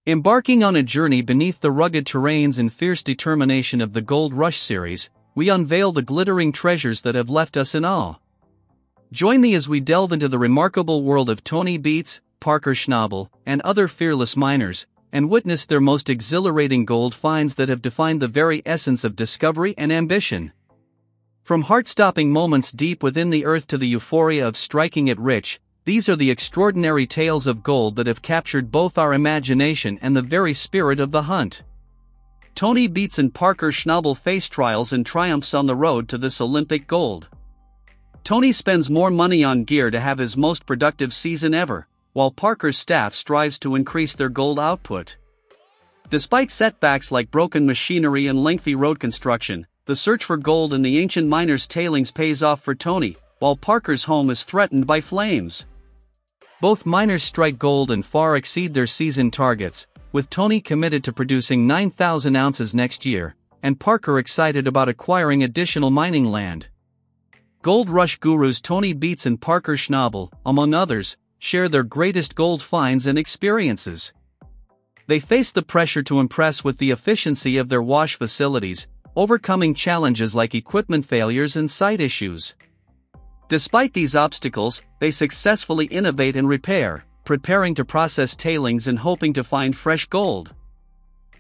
Embarking on a journey beneath the rugged terrains and fierce determination of the Gold Rush series, we unveil the glittering treasures that have left us in awe. Join me as we delve into the remarkable world of Tony Beets, Parker Schnabel, and other fearless miners, and witness their most exhilarating gold finds that have defined the very essence of discovery and ambition. From heart-stopping moments deep within the earth to the euphoria of striking it rich, these are the extraordinary tales of gold that have captured both our imagination and the very spirit of the hunt. Tony Beets and Parker Schnabel face trials and triumphs on the road to this Olympic gold. Tony spends more money on gear to have his most productive season ever, while Parker's staff strives to increase their gold output. Despite setbacks like broken machinery and lengthy road construction, the search for gold in the ancient miners' tailings pays off for Tony, while Parker's home is threatened by flames. Both miners strike gold and far exceed their season targets, with Tony committed to producing 9,000 ounces next year, and Parker excited about acquiring additional mining land. Gold Rush gurus Tony Beets and Parker Schnabel, among others, share their greatest gold finds and experiences. They face the pressure to impress with the efficiency of their wash facilities, overcoming challenges like equipment failures and site issues. Despite these obstacles, they successfully innovate and repair, preparing to process tailings and hoping to find fresh gold.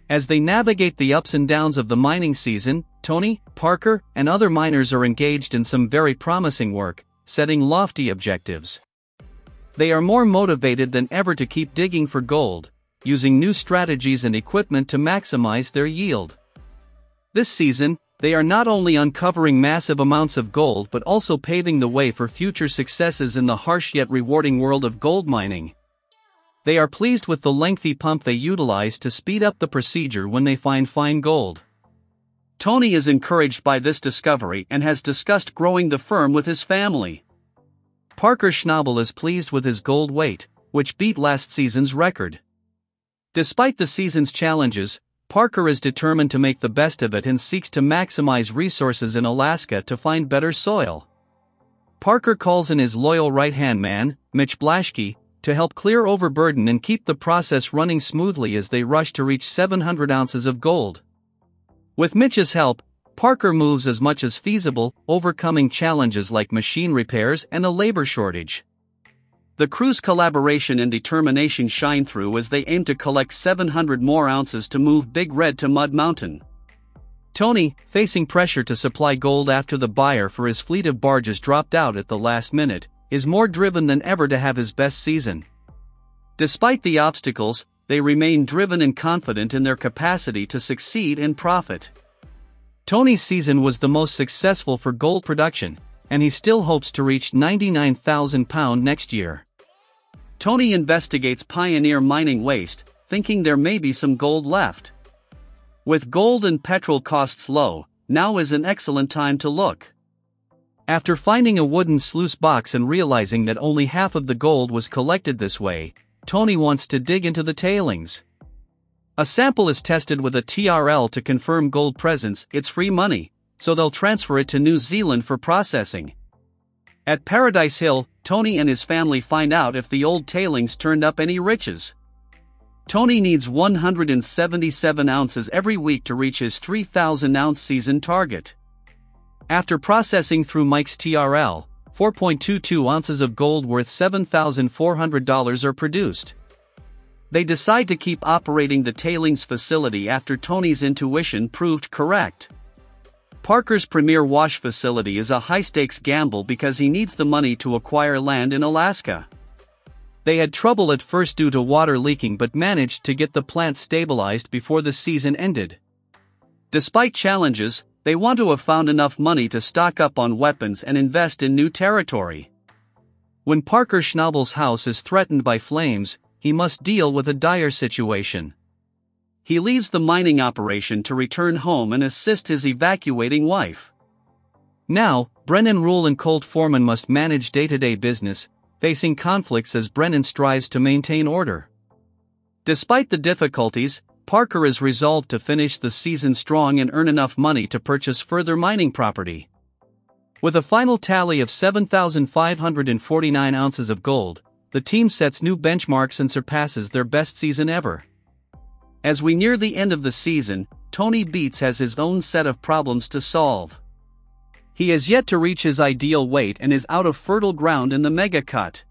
As they navigate the ups and downs of the mining season, Tony, Parker, and other miners are engaged in some very promising work, setting lofty objectives. They are more motivated than ever to keep digging for gold, using new strategies and equipment to maximize their yield. This season, they are not only uncovering massive amounts of gold but also paving the way for future successes in the harsh yet rewarding world of gold mining. They are pleased with the lengthy pump they utilize to speed up the procedure when they find fine gold. Tony is encouraged by this discovery and has discussed growing the firm with his family. Parker Schnabel is pleased with his gold weight, which beat last season's record. Despite the season's challenges, Parker is determined to make the best of it and seeks to maximize resources in Alaska to find better soil. Parker calls in his loyal right-hand man, Mitch Blaschke, to help clear overburden and keep the process running smoothly as they rush to reach 700 ounces of gold. With Mitch's help, Parker moves as much as feasible, overcoming challenges like machine repairs and a labor shortage. The crew's collaboration and determination shine through as they aim to collect 700 more ounces to move Big Red to Mud Mountain. Tony, facing pressure to supply gold after the buyer for his fleet of barges dropped out at the last minute, is more driven than ever to have his best season. Despite the obstacles, they remain driven and confident in their capacity to succeed and profit. Tony's season was the most successful for gold production, and he still hopes to reach 99,000 pounds next year. Tony investigates pioneer mining waste, thinking there may be some gold left. With gold and petrol costs low, now is an excellent time to look. After finding a wooden sluice box and realizing that only half of the gold was collected this way, Tony wants to dig into the tailings. A sample is tested with a TRL to confirm gold presence. It's free money, so they'll transfer it to New Zealand for processing. At Paradise Hill, Tony and his family find out if the old tailings turned up any riches. Tony needs 177 ounces every week to reach his 3,000-ounce season target. After processing through Mike's TRL, 4.22 ounces of gold worth $7,400 are produced. They decide to keep operating the tailings facility after Tony's intuition proved correct. Parker's premier wash facility is a high-stakes gamble because he needs the money to acquire land in Alaska. They had trouble at first due to water leaking but managed to get the plant stabilized before the season ended. Despite challenges, they want to have found enough money to stock up on weapons and invest in new territory. When Parker Schnabel's house is threatened by flames, he must deal with a dire situation. He leaves the mining operation to return home and assist his evacuating wife. Now, Brennan Rule and Colt Foreman must manage day-to-day business, facing conflicts as Brennan strives to maintain order. Despite the difficulties, Parker is resolved to finish the season strong and earn enough money to purchase further mining property. With a final tally of 7,549 ounces of gold, the team sets new benchmarks and surpasses their best season ever. As we near the end of the season, Tony Beets has his own set of problems to solve. He has yet to reach his ideal weight and is out of fertile ground in the mega cut.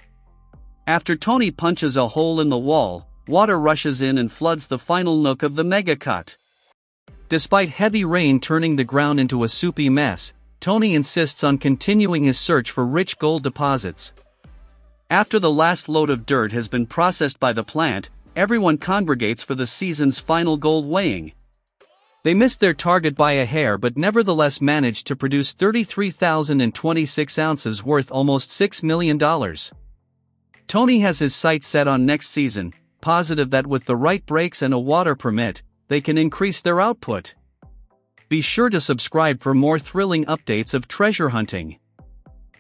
After Tony punches a hole in the wall, water rushes in and floods the final nook of the mega cut. Despite heavy rain turning the ground into a soupy mess, Tony insists on continuing his search for rich gold deposits. After the last load of dirt has been processed by the plant, everyone congregates for the season's final gold weighing. They missed their target by a hair but nevertheless managed to produce 33,026 ounces worth almost $6 million. Tony has his sights set on next season, positive that with the right brakes and a water permit, they can increase their output. Be sure to subscribe for more thrilling updates of treasure hunting.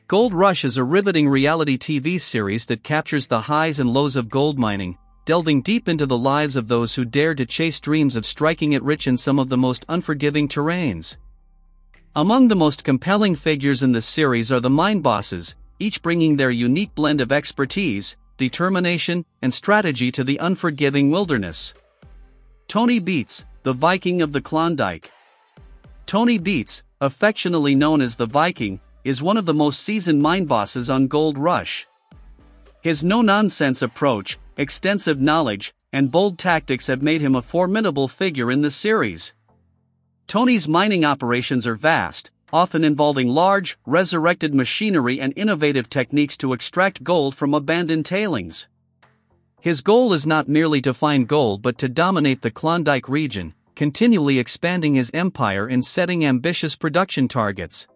Gold Rush is a riveting reality TV series that captures the highs and lows of gold mining, delving deep into the lives of those who dare to chase dreams of striking it rich in some of the most unforgiving terrains. Among the most compelling figures in the series are the mine bosses, each bringing their unique blend of expertise, determination, and strategy to the unforgiving wilderness. Tony Beets, the Viking of the Klondike. Tony Beets, affectionately known as the Viking, is one of the most seasoned mine bosses on Gold Rush. His no-nonsense approach, extensive knowledge, and bold tactics have made him a formidable figure in the series. Tony's mining operations are vast, often involving large, resurrected machinery and innovative techniques to extract gold from abandoned tailings. His goal is not merely to find gold but to dominate the Klondike region, continually expanding his empire and setting ambitious production targets.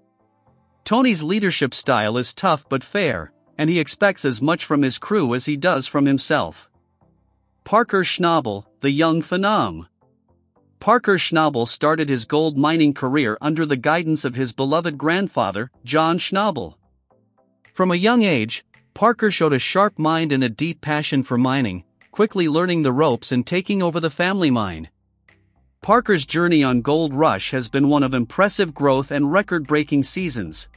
Tony's leadership style is tough but fair, and he expects as much from his crew as he does from himself. Parker Schnabel, the young phenom. Parker Schnabel started his gold mining career under the guidance of his beloved grandfather, John Schnabel. From a young age, Parker showed a sharp mind and a deep passion for mining, quickly learning the ropes and taking over the family mine. Parker's journey on Gold Rush has been one of impressive growth and record-breaking seasons.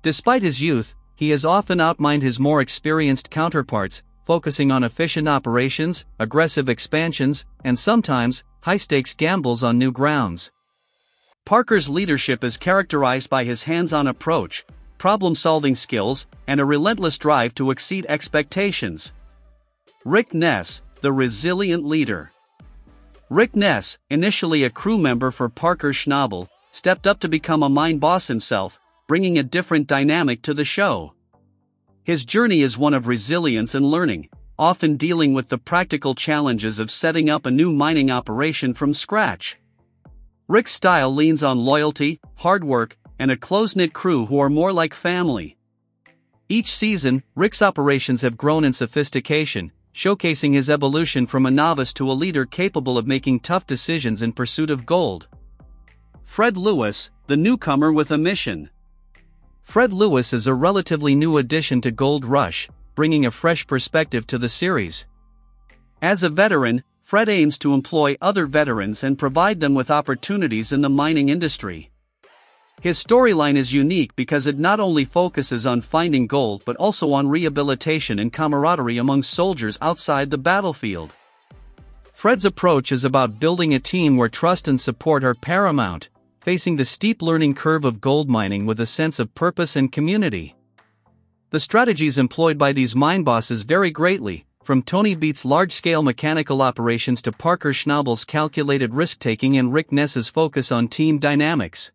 Despite his youth, he has often outmined his more experienced counterparts, focusing on efficient operations, aggressive expansions, and sometimes, high-stakes gambles on new grounds. Parker's leadership is characterized by his hands-on approach, problem-solving skills, and a relentless drive to exceed expectations. Rick Ness, the resilient leader. Rick Ness, initially a crew member for Parker Schnabel, stepped up to become a mine boss himself, bringing a different dynamic to the show. His journey is one of resilience and learning, often dealing with the practical challenges of setting up a new mining operation from scratch. Rick's style leans on loyalty, hard work, and a close-knit crew who are more like family. Each season, Rick's operations have grown in sophistication, showcasing his evolution from a novice to a leader capable of making tough decisions in pursuit of gold. Fred Lewis, the newcomer with a mission. Fred Lewis is a relatively new addition to Gold Rush, bringing a fresh perspective to the series. As a veteran, Fred aims to employ other veterans and provide them with opportunities in the mining industry. His storyline is unique because it not only focuses on finding gold but also on rehabilitation and camaraderie among soldiers outside the battlefield. Fred's approach is about building a team where trust and support are paramount, facing the steep learning curve of gold mining with a sense of purpose and community. The strategies employed by these mine bosses vary greatly, from Tony Beets' large-scale mechanical operations to Parker Schnabel's calculated risk-taking and Rick Ness's focus on team dynamics.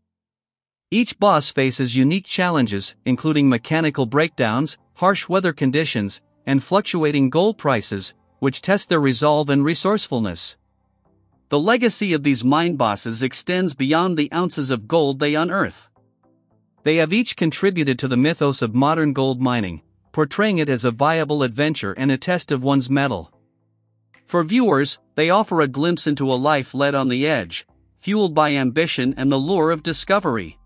Each boss faces unique challenges, including mechanical breakdowns, harsh weather conditions, and fluctuating gold prices, which test their resolve and resourcefulness. The legacy of these mine bosses extends beyond the ounces of gold they unearth. They have each contributed to the mythos of modern gold mining, portraying it as a viable adventure and a test of one's mettle. For viewers, they offer a glimpse into a life led on the edge, fueled by ambition and the lure of discovery.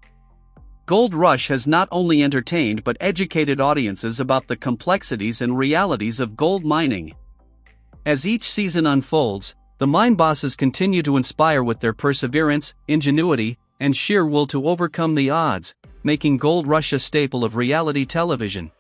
Gold Rush has not only entertained but educated audiences about the complexities and realities of gold mining. As each season unfolds, the mine bosses continue to inspire with their perseverance, ingenuity, and sheer will to overcome the odds, making Gold Rush a staple of reality television.